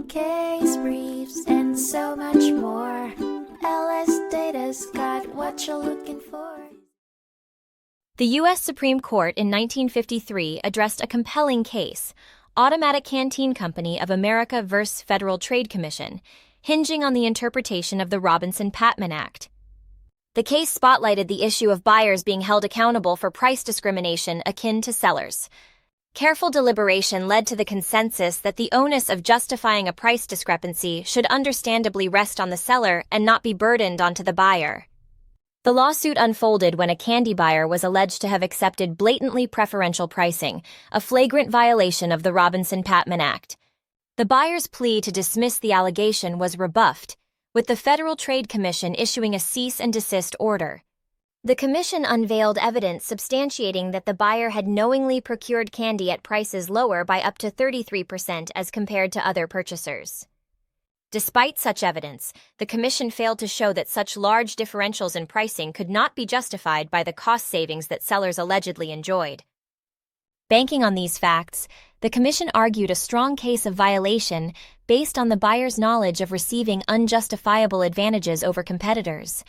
case briefs, and so much more. LSData's got what you're looking for. The U.S. Supreme Court in 1953 addressed a compelling case, Automatic Canteen Company of America v. Federal Trade Commission, hinging on the interpretation of the Robinson-Patman Act. The case spotlighted the issue of buyers being held accountable for price discrimination akin to sellers. Careful deliberation led to the consensus that the onus of justifying a price discrepancy should understandably rest on the seller and not be burdened onto the buyer. The lawsuit unfolded when a candy buyer was alleged to have accepted blatantly preferential pricing, a flagrant violation of the Robinson-Patman Act. The buyer's plea to dismiss the allegation was rebuffed, with the Federal Trade Commission issuing a cease and desist order. The commission unveiled evidence substantiating that the buyer had knowingly procured candy at prices lower by up to 33% as compared to other purchasers. Despite such evidence, the commission failed to show that such large differentials in pricing could not be justified by the cost savings that sellers allegedly enjoyed. Banking on these facts, the commission argued a strong case of violation based on the buyer's knowledge of receiving unjustifiable advantages over competitors.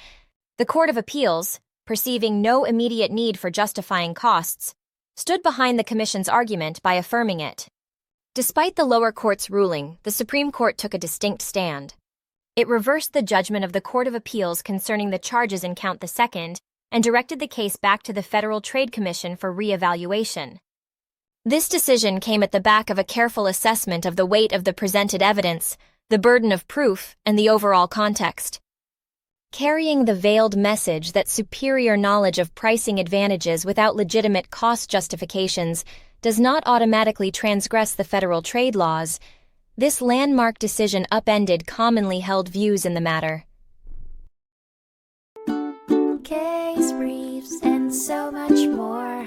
The Court of Appeals, perceiving no immediate need for justifying costs, stood behind the commission's argument by affirming it. Despite the lower court's ruling, the Supreme Court took a distinct stand. It reversed the judgment of the Court of Appeals concerning the charges in Count II and directed the case back to the Federal Trade Commission for re-evaluation. This decision came at the back of a careful assessment of the weight of the presented evidence, the burden of proof, and the overall context. Carrying the veiled message that superior knowledge of pricing advantages without legitimate cost justifications does not automatically transgress the federal trade laws, this landmark decision upended commonly held views in the matter. Case briefs, and so much more.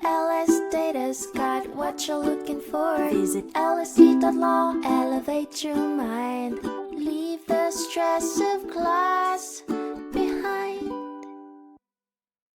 LSData's got what you're looking for. Visit lsd.law, elevate your mind. Leave the stress of class